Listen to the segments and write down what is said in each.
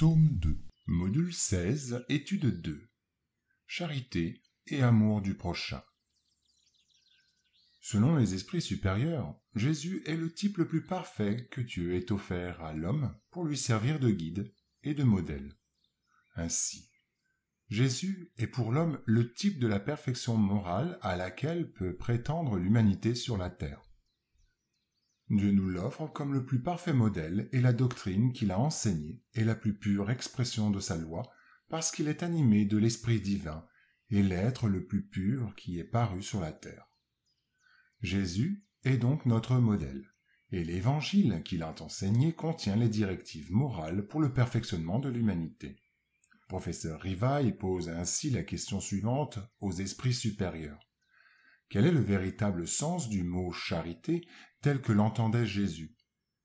Tome 2, Module 16, Étude 2. Charité et amour du prochain. Selon les esprits supérieurs, Jésus est le type le plus parfait que Dieu ait offert à l'homme pour lui servir de guide et de modèle. Ainsi, Jésus est pour l'homme le type de la perfection morale à laquelle peut prétendre l'humanité sur la terre. Dieu nous l'offre comme le plus parfait modèle et la doctrine qu'il a enseignée est la plus pure expression de sa loi parce qu'il est animé de l'Esprit divin et l'être le plus pur qui est paru sur la terre. Jésus est donc notre modèle et l'Évangile qu'il a enseigné contient les directives morales pour le perfectionnement de l'humanité. Professeur Rivail pose ainsi la question suivante aux esprits supérieurs. Quel est le véritable sens du mot « charité » tel que l'entendait Jésus?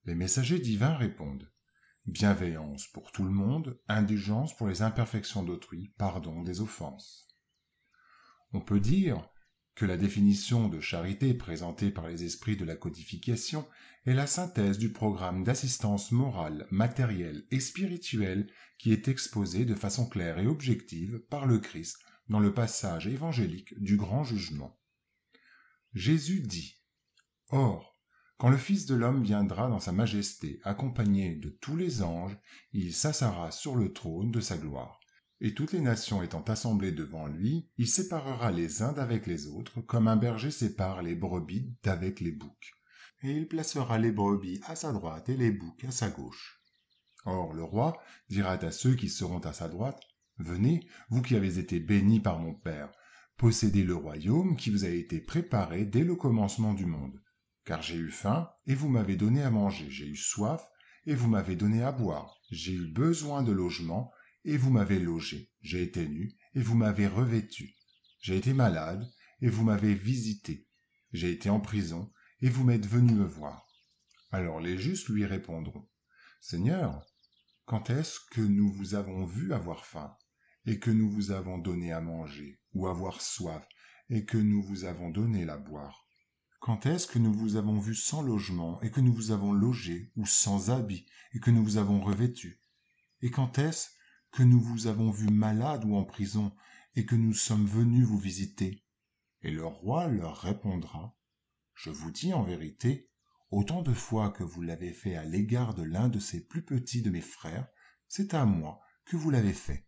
Les messagers divins répondent « bienveillance pour tout le monde, indulgence pour les imperfections d'autrui, pardon des offenses ». On peut dire que la définition de charité présentée par les esprits de la codification est la synthèse du programme d'assistance morale, matérielle et spirituelle qui est exposé de façon claire et objective par le Christ dans le passage évangélique du grand jugement. Jésus dit « Or, quand le Fils de l'homme viendra dans sa majesté, accompagné de tous les anges, il s'assera sur le trône de sa gloire. Et toutes les nations étant assemblées devant lui, il séparera les uns d'avec les autres, comme un berger sépare les brebis d'avec les boucs. Et il placera les brebis à sa droite et les boucs à sa gauche. Or le roi dira à ceux qui seront à sa droite, « Venez, vous qui avez été bénis par mon Père, possédez le royaume qui vous a été préparé dès le commencement du monde. Car j'ai eu faim, et vous m'avez donné à manger, j'ai eu soif, et vous m'avez donné à boire, j'ai eu besoin de logement, et vous m'avez logé, j'ai été nu, et vous m'avez revêtu, j'ai été malade, et vous m'avez visité, j'ai été en prison, et vous m'êtes venu me voir. » Alors les justes lui répondront, « Seigneur, quand est-ce que nous vous avons vu avoir faim, et que nous vous avons donné à manger, ou avoir soif, et que nous vous avons donné à boire? Quand est-ce que nous vous avons vu sans logement, et que nous vous avons logé, ou sans habit, et que nous vous avons revêtu? Et quand est-ce que nous vous avons vu malade ou en prison, et que nous sommes venus vous visiter? » Et le roi leur répondra, « Je vous dis en vérité, autant de fois que vous l'avez fait à l'égard de l'un de ces plus petits de mes frères, c'est à moi que vous l'avez fait. »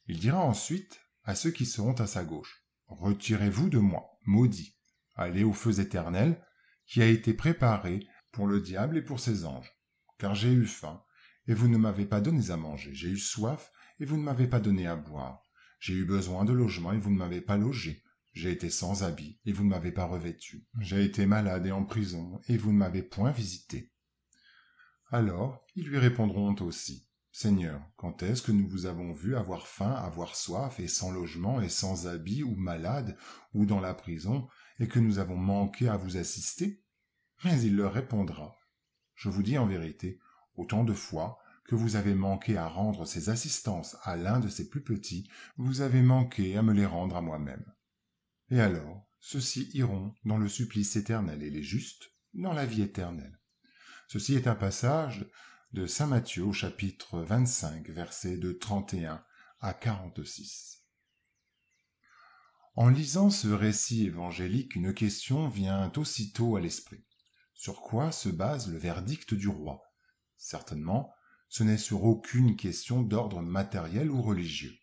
Il dira ensuite à ceux qui seront à sa gauche, « Retirez-vous de moi, maudits, allez au feu éternel, qui a été préparé pour le diable et pour ses anges. Car j'ai eu faim, et vous ne m'avez pas donné à manger, j'ai eu soif, et vous ne m'avez pas donné à boire, j'ai eu besoin de logement, et vous ne m'avez pas logé, j'ai été sans habit, et vous ne m'avez pas revêtu, j'ai été malade et en prison, et vous ne m'avez point visité. » Alors, ils lui répondront aussi, « Seigneur, quand est-ce que nous vous avons vu avoir faim, avoir soif, et sans logement, et sans habit, ou malade, ou dans la prison, et que nous avons manqué à vous assister? » Mais il leur répondra, « Je vous dis en vérité, autant de fois que vous avez manqué à rendre ces assistances à l'un de ces plus petits, vous avez manqué à me les rendre à moi-même. » Et alors, ceux-ci iront dans le supplice éternel et les justes dans la vie éternelle. Ceci est un passage de saint Matthieu au chapitre 25, versets de 31 à 46. En lisant ce récit évangélique, une question vient aussitôt à l'esprit. Sur quoi se base le verdict du roi? Certainement, ce n'est sur aucune question d'ordre matériel ou religieux.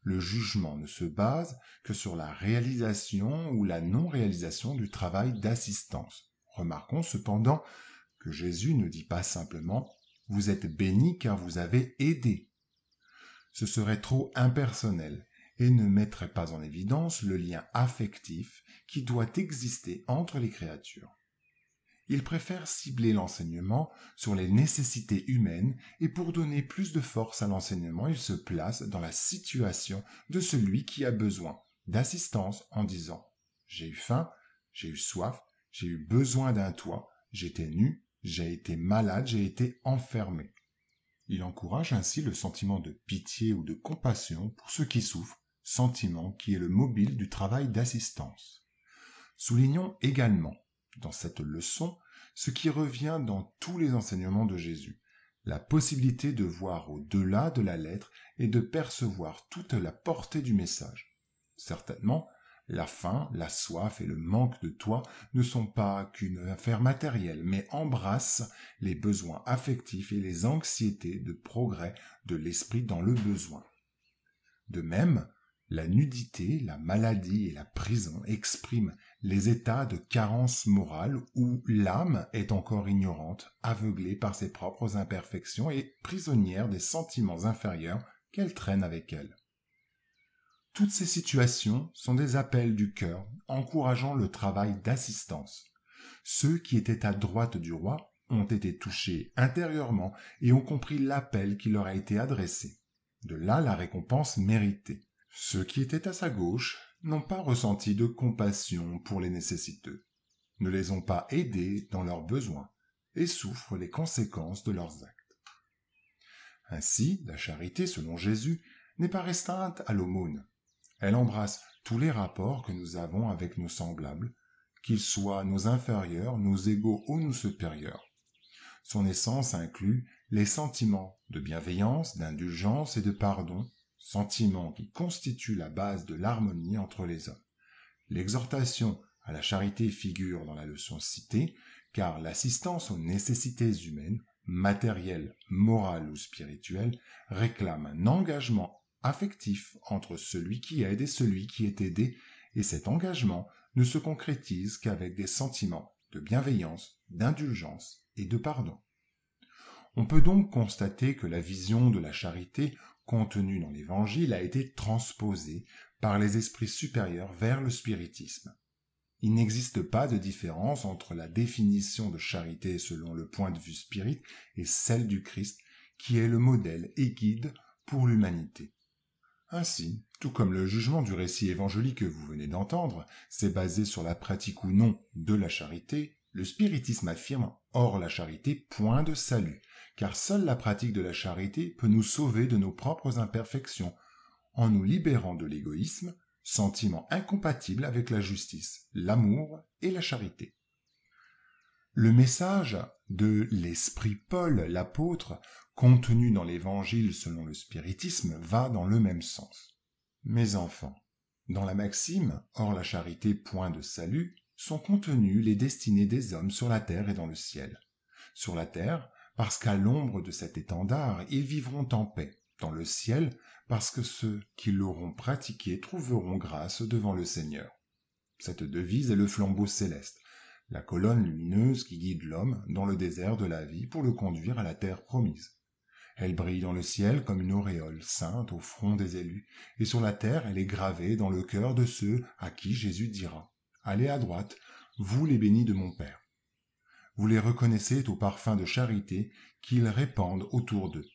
Le jugement ne se base que sur la réalisation ou la non-réalisation du travail d'assistance. Remarquons cependant que Jésus ne dit pas simplement « Vous êtes bénis car vous avez aidé ». Ce serait trop impersonnel et ne mettrait pas en évidence le lien affectif qui doit exister entre les créatures. Il préfère cibler l'enseignement sur les nécessités humaines et pour donner plus de force à l'enseignement, il se place dans la situation de celui qui a besoin d'assistance en disant « J'ai eu faim, j'ai eu soif, j'ai eu besoin d'un toit, j'étais nu, j'ai été malade, j'ai été enfermé. » Il encourage ainsi le sentiment de pitié ou de compassion pour ceux qui souffrent, sentiment qui est le mobile du travail d'assistance. Soulignons également dans cette leçon ce qui revient dans tous les enseignements de Jésus, la possibilité de voir au-delà de la lettre et de percevoir toute la portée du message. Certainement, la faim, la soif et le manque de toit ne sont pas qu'une affaire matérielle, mais embrassent les besoins affectifs et les anxiétés de progrès de l'esprit dans le besoin. De même, la nudité, la maladie et la prison expriment les états de carence morale où l'âme est encore ignorante, aveuglée par ses propres imperfections et prisonnière des sentiments inférieurs qu'elle traîne avec elle. Toutes ces situations sont des appels du cœur encourageant le travail d'assistance. Ceux qui étaient à droite du roi ont été touchés intérieurement et ont compris l'appel qui leur a été adressé. De là la récompense méritée. Ceux qui étaient à sa gauche n'ont pas ressenti de compassion pour les nécessiteux, ne les ont pas aidés dans leurs besoins et souffrent les conséquences de leurs actes. Ainsi, la charité, selon Jésus, n'est pas restreinte à l'aumône. Elle embrasse tous les rapports que nous avons avec nos semblables, qu'ils soient nos inférieurs, nos égaux ou nos supérieurs. Son essence inclut les sentiments de bienveillance, d'indulgence et de pardon, sentiments qui constituent la base de l'harmonie entre les hommes. L'exhortation à la charité figure dans la leçon citée, car l'assistance aux nécessités humaines, matérielles, morales ou spirituelles, réclame un engagement affectif entre celui qui aide et celui qui est aidé, et cet engagement ne se concrétise qu'avec des sentiments de bienveillance, d'indulgence et de pardon. On peut donc constater que la vision de la charité contenue dans l'Évangile a été transposée par les esprits supérieurs vers le spiritisme. Il n'existe pas de différence entre la définition de charité selon le point de vue spirit et celle du Christ, qui est le modèle et guide pour l'humanité. Ainsi, tout comme le jugement du récit évangélique que vous venez d'entendre s'est basé sur la pratique ou non de la charité, le spiritisme affirme « hors la charité, point de salut », car seule la pratique de la charité peut nous sauver de nos propres imperfections, en nous libérant de l'égoïsme, sentiment incompatible avec la justice, l'amour et la charité. Le message de l'Esprit Paul, l'apôtre, contenu dans l'Évangile selon le spiritisme, va dans le même sens. Mes enfants, dans la maxime « hors la charité, point de salut », sont contenues les destinées des hommes sur la terre et dans le ciel. Sur la terre, parce qu'à l'ombre de cet étendard, ils vivront en paix. Dans le ciel, parce que ceux qui l'auront pratiqué trouveront grâce devant le Seigneur. Cette devise est le flambeau céleste, la colonne lumineuse qui guide l'homme dans le désert de la vie pour le conduire à la terre promise. Elle brille dans le ciel comme une auréole sainte au front des élus, et sur la terre elle est gravée dans le cœur de ceux à qui Jésus dira « Allez à droite, vous les bénis de mon Père ». Vous les reconnaissez au parfum de charité qu'ils répandent autour d'eux.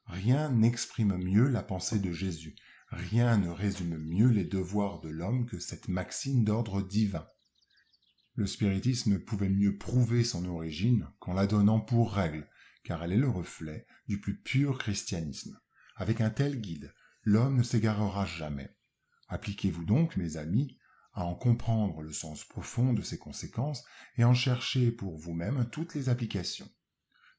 Rien n'exprime mieux la pensée de Jésus, rien ne résume mieux les devoirs de l'homme que cette maxime d'ordre divin. Le spiritisme pouvait mieux prouver son origine qu'en la donnant pour règle, car elle est le reflet du plus pur christianisme. Avec un tel guide, l'homme ne s'égarera jamais. Appliquez-vous donc, mes amis, à en comprendre le sens profond de ses conséquences et en chercher pour vous-même toutes les applications.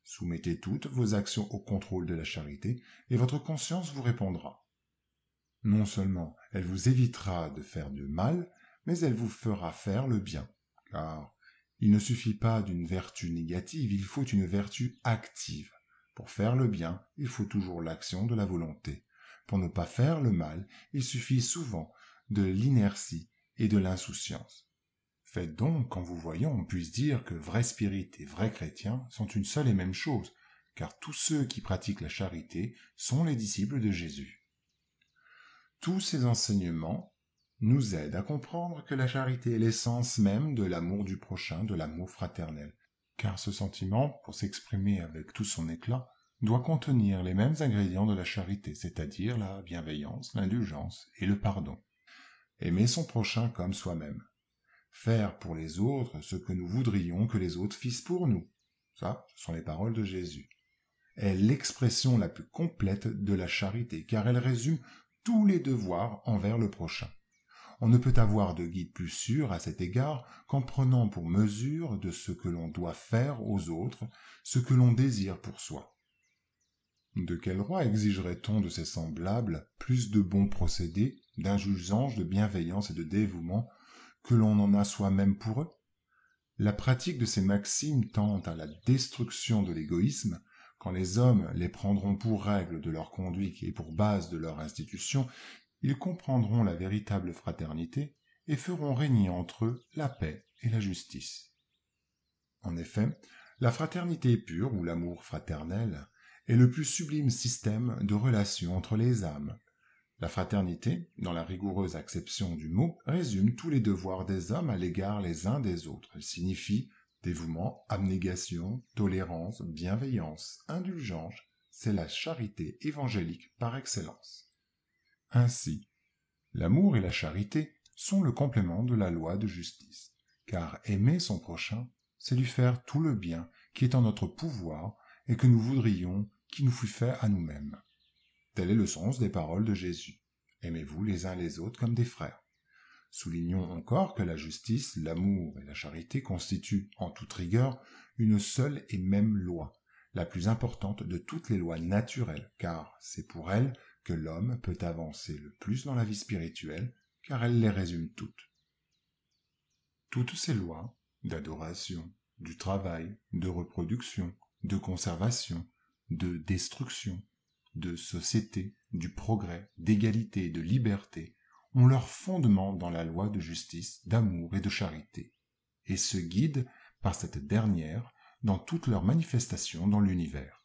Soumettez toutes vos actions au contrôle de la charité et votre conscience vous répondra. Non seulement elle vous évitera de faire du mal, mais elle vous fera faire le bien, car il ne suffit pas d'une vertu négative, il faut une vertu active. Pour faire le bien, il faut toujours l'action de la volonté. Pour ne pas faire le mal, il suffit souvent de l'inertie et de l'insouciance. Faites donc qu'en vous voyant, on puisse dire que vrai spirit et vrai chrétien sont une seule et même chose, car tous ceux qui pratiquent la charité sont les disciples de Jésus. Tous ces enseignements nous aident à comprendre que la charité est l'essence même de l'amour du prochain, de l'amour fraternel, car ce sentiment, pour s'exprimer avec tout son éclat, doit contenir les mêmes ingrédients de la charité, c'est-à-dire la bienveillance, l'indulgence et le pardon. Aimer son prochain comme soi-même. Faire pour les autres ce que nous voudrions que les autres fissent pour nous. Ça, ce sont les paroles de Jésus. Est l'expression la plus complète de la charité, car elle résume tous les devoirs envers le prochain. On ne peut avoir de guide plus sûr à cet égard qu'en prenant pour mesure de ce que l'on doit faire aux autres, ce que l'on désire pour soi. De quel droit exigerait-on de ses semblables plus de bons procédés, d'indulgence, de bienveillance et de dévouement que l'on en a soi-même pour eux? La pratique de ces maximes tend à la destruction de l'égoïsme. Quand les hommes les prendront pour règle de leur conduite et pour base de leur institution, ils comprendront la véritable fraternité et feront régner entre eux la paix et la justice. En effet, la fraternité pure ou l'amour fraternel est le plus sublime système de relations entre les âmes. La fraternité, dans la rigoureuse acception du mot, résume tous les devoirs des hommes à l'égard les uns des autres. Elle signifie dévouement, abnégation, tolérance, bienveillance, indulgence. C'est la charité évangélique par excellence. Ainsi, l'amour et la charité sont le complément de la loi de justice, car aimer son prochain, c'est lui faire tout le bien qui est en notre pouvoir et que nous voudrions qui nous fût fait à nous-mêmes. Tel est le sens des paroles de Jésus. Aimez-vous les uns les autres comme des frères. Soulignons encore que la justice, l'amour et la charité constituent, en toute rigueur, une seule et même loi, la plus importante de toutes les lois naturelles, car c'est pour elle que l'homme peut avancer le plus dans la vie spirituelle, car elle les résume toutes. Toutes ces lois, d'adoration, du travail, de reproduction, de conservation, de destruction, de société, du progrès, d'égalité et de liberté, ont leur fondement dans la loi de justice, d'amour et de charité, et se guident par cette dernière dans toutes leurs manifestations dans l'univers.